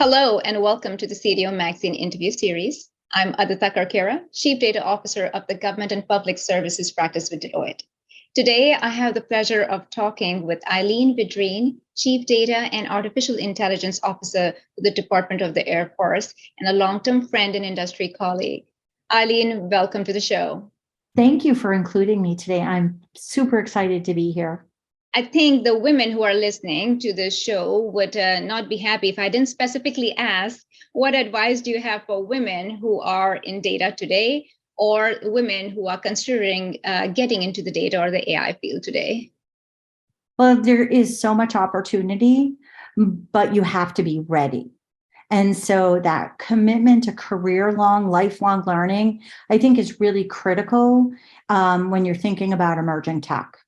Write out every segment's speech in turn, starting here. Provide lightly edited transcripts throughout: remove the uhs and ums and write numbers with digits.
Hello and welcome to the CDAIO Magazine interview series. I'm Adita Karkera, Chief Data Officer of the Government and Public Services Practice with Deloitte. Today, I have the pleasure of talking with Eileen Vidrine, Chief Data and Artificial Intelligence Officer for the Department of the Air Force and a long-term friend and industry colleague. Eileen, welcome to the show. Thank you for including me today. I'm super excited to be here. I think the women who are listening to this show would not be happy if I didn't specifically ask, what advice do you have for women who are in data today or women who are considering getting into the data or the AI field today? Well, there is so much opportunity, but you have to be ready. And so that commitment to career-long, lifelong learning, I think is really critical when you're thinking about emerging tech.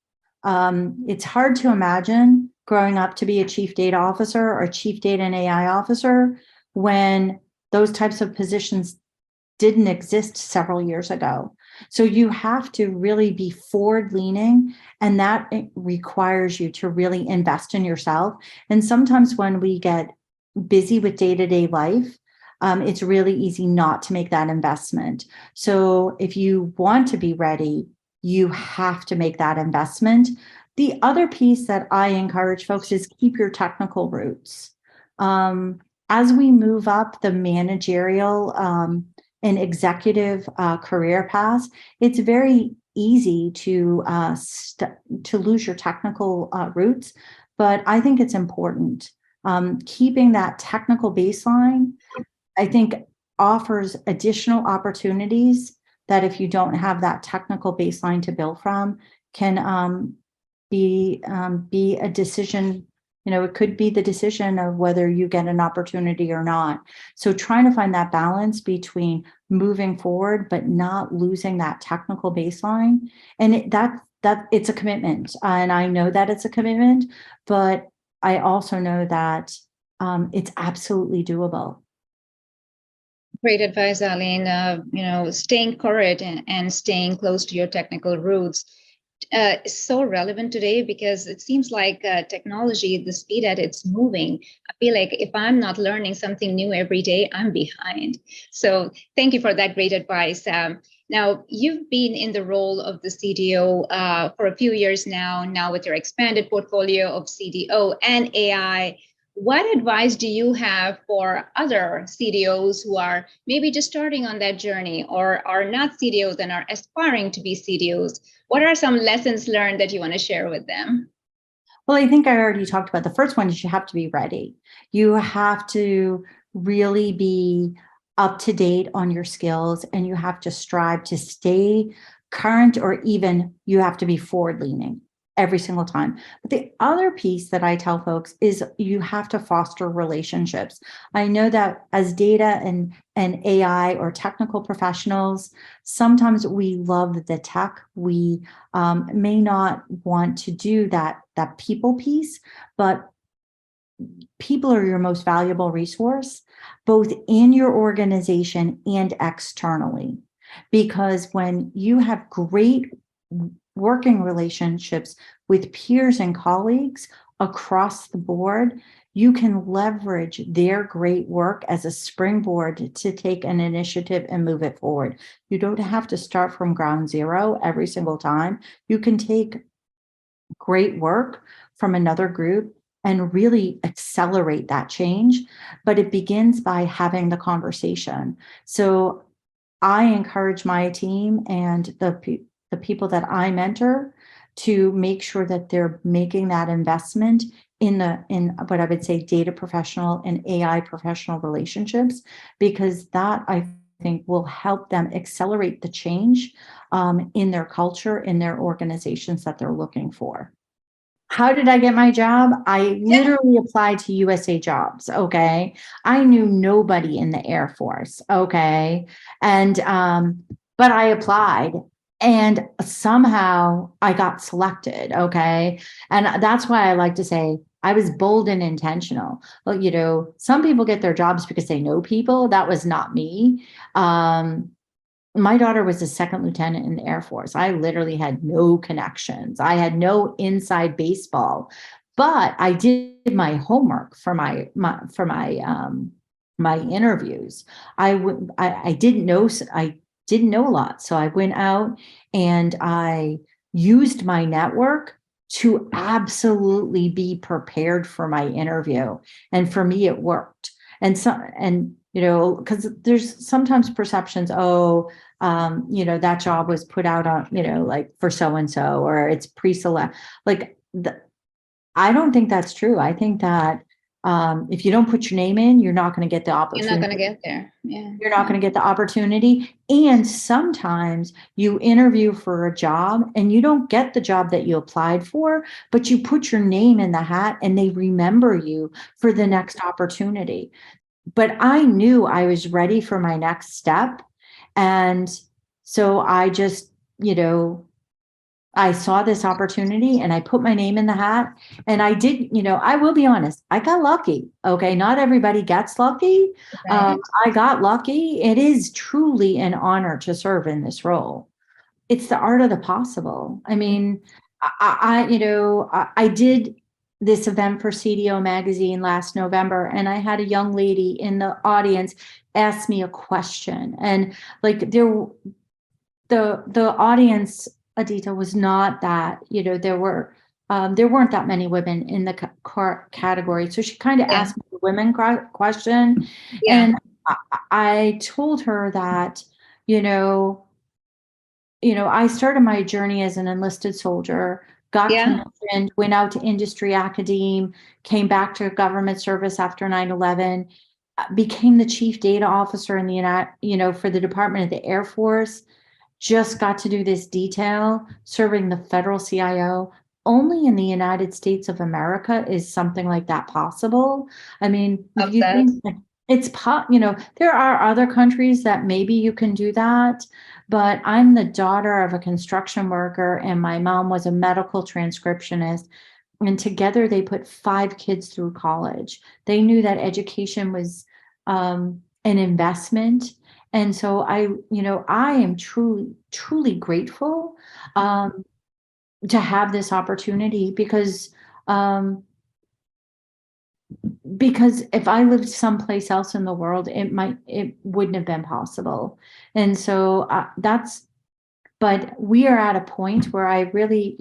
It's hard to imagine growing up to be a chief data officer or a chief data and AI officer when those types of positions didn't exist several years ago. So you have to really be forward-leaning, and that requires you to really invest in yourself. And sometimes when we get busy with day-to-day life, it's really easy not to make that investment. So if you want to be ready, you have to make that investment. The other piece that I encourage folks is keep your technical roots. As we move up the managerial and executive career paths, it's very easy to lose your technical roots, but I think it's important. Keeping that technical baseline, I think, offers additional opportunities that if you don't have that technical baseline to build from, can be a decision. It could be the decision of whether you get an opportunity or not. So trying to find that balance between moving forward, but not losing that technical baseline. And that it's a commitment. And I know that it's a commitment, but I also know that it's absolutely doable. Great advice, Eileen. Staying current and staying close to your technical roots is so relevant today because it seems like technology, the speed at it's moving. I feel like if I'm not learning something new every day, I'm behind. So thank you for that great advice. Now, you've been in the role of the CDO for a few years now with your expanded portfolio of CDO and AI. What advice do you have for other CDOs who are maybe just starting on that journey or are not CDOs and are aspiring to be CDOs? What are some lessons learned that you want to share with them? Well, I think I already talked about the first one is you have to be ready. You have to really be up to date on your skills, and you have to strive to stay current, or even you have to be forward-leaning every single time. But the other piece that I tell folks is you have to foster relationships. I know that as data and AI or technical professionals, sometimes we love the tech. We may not want to do that people piece, but people are your most valuable resource, both in your organization and externally. Because when you have great working relationships with peers and colleagues across the board, you can leverage their great work as a springboard to take an initiative and move it forward. You don't have to start from ground zero every single time. You can take great work from another group and really accelerate that change, but it begins by having the conversation. So I encourage my team and the people that I mentor to make sure that they're making that investment in what I would say data professional and AI professional relationships, because that I think will help them accelerate the change in their culture, in their organizations that they're looking for. How did I get my job? I literally applied to USA Jobs, okay? I knew nobody in the Air Force, okay? And, but I applied and somehow I got selected, okay? And that's why I like to say I was bold and intentional. Well, some people get their jobs because they know people. That was not me. My daughter was a second lieutenant in the Air Force. I literally had no connections. I had no inside baseball, but I did my homework for my my interviews. I didn't know, I didn't know a lot. So I went out and I used my network to absolutely be prepared for my interview. And for me, it worked. And because there's sometimes perceptions, that job was put out on, like for so-and-so, or it's pre-select. Like I don't think that's true. I think that if you don't put your name in, you're not going to get the You're not opportunity. going to get there. Yeah. You're not going to get the opportunity. And sometimes you interview for a job and you don't get the job that you applied for, but you put your name in the hat and they remember you for the next opportunity. But I knew I was ready for my next step. And so I just, I saw this opportunity and I put my name in the hat, and I did, I will be honest, I got lucky. Okay. Not everybody gets lucky. Right. I got lucky. It is truly an honor to serve in this role. It's the art of the possible. I mean, I did this event for CDAIO magazine last November, and I had a young lady in the audience ask me a question, and like the audience, Adita, was not that, there weren't that many women in the category. So she kind of Yeah. asked me the women question. Yeah. And I told her that, I started my journey as an enlisted soldier, got Yeah. commissioned, went out to industry academe, came back to government service after 9/11, became the chief data officer in the for the Department of the Air Force. Just got to do this detail serving the federal CIO. Only in the United States of America is something like that possible. I mean, if you Upset. think that there are other countries that maybe you can do that, but I'm the daughter of a construction worker and my mom was a medical transcriptionist. And together they put 5 kids through college. They knew that education was an investment. And so I am truly, truly grateful to have this opportunity because if I lived someplace else in the world, it wouldn't have been possible. And so but we are at a point where I really,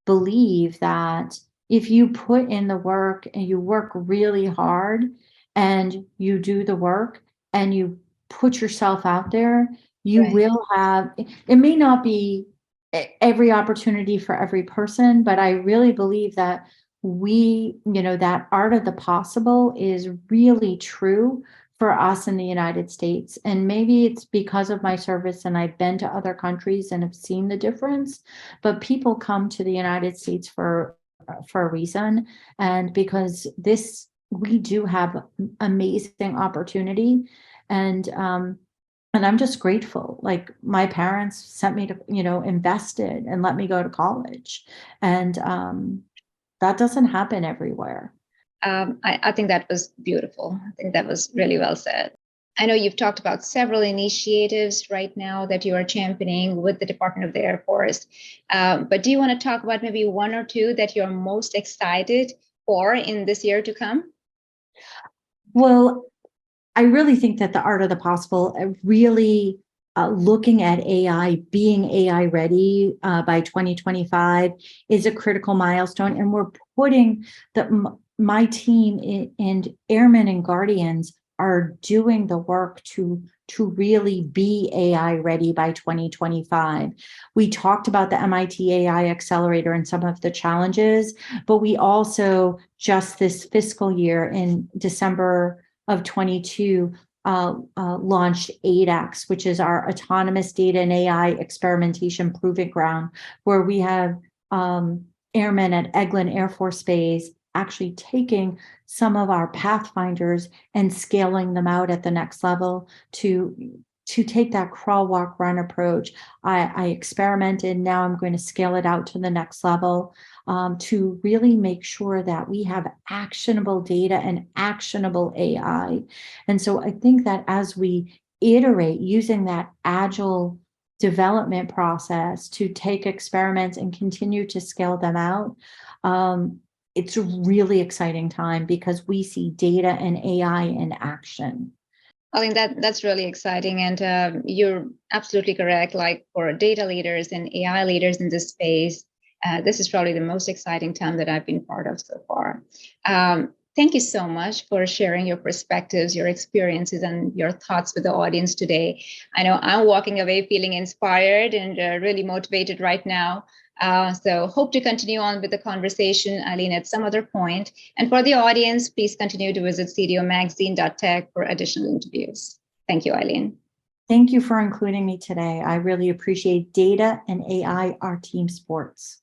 believe that if you put in the work and you work really hard and you do the work and you put yourself out there, you Right. will have, it may not be every opportunity for every person, but I really believe that that art of the possible is really true for us in the United States. And maybe it's because of my service and I've been to other countries and have seen the difference, but people come to the United States for a reason. And because we do have amazing opportunity. And I'm just grateful. Like my parents sent me to, invested and let me go to college. And that doesn't happen everywhere. I think that was beautiful. I think that was really well said. I know you've talked about several initiatives right now that you are championing with the Department of the Air Force. But do you want to talk about maybe one or two that you're most excited for in this year to come? Well, I really think that the art of the possible, really looking at AI, being AI ready by 2025 is a critical milestone. And we're putting my team and airmen and guardians are doing the work to really be AI ready by 2025. We talked about the MIT AI Accelerator and some of the challenges, but we also just this fiscal year in December of 22 launched ADAX, which is our autonomous data and AI experimentation proving ground, where we have airmen at Eglin Air Force Base actually taking some of our pathfinders and scaling them out at the next level to take that crawl, walk, run approach. I experimented. Now I'm going to scale it out to the next level to really make sure that we have actionable data and actionable AI. And so I think that as we iterate using that agile development process to take experiments and continue to scale them out, it's a really exciting time because we see data and AI in action. I think that's really exciting, and you're absolutely correct. Like for data leaders and AI leaders in this space, this is probably the most exciting time that I've been part of so far. Thank you so much for sharing your perspectives, your experiences, and your thoughts with the audience today. I know I'm walking away feeling inspired and really motivated right now. So hope to continue on with the conversation, Eileen, at some other point. And for the audience, please continue to visit cdomagazine.tech for additional interviews. Thank you, Eileen. Thank you for including me today. I really appreciate data and AI are team sports.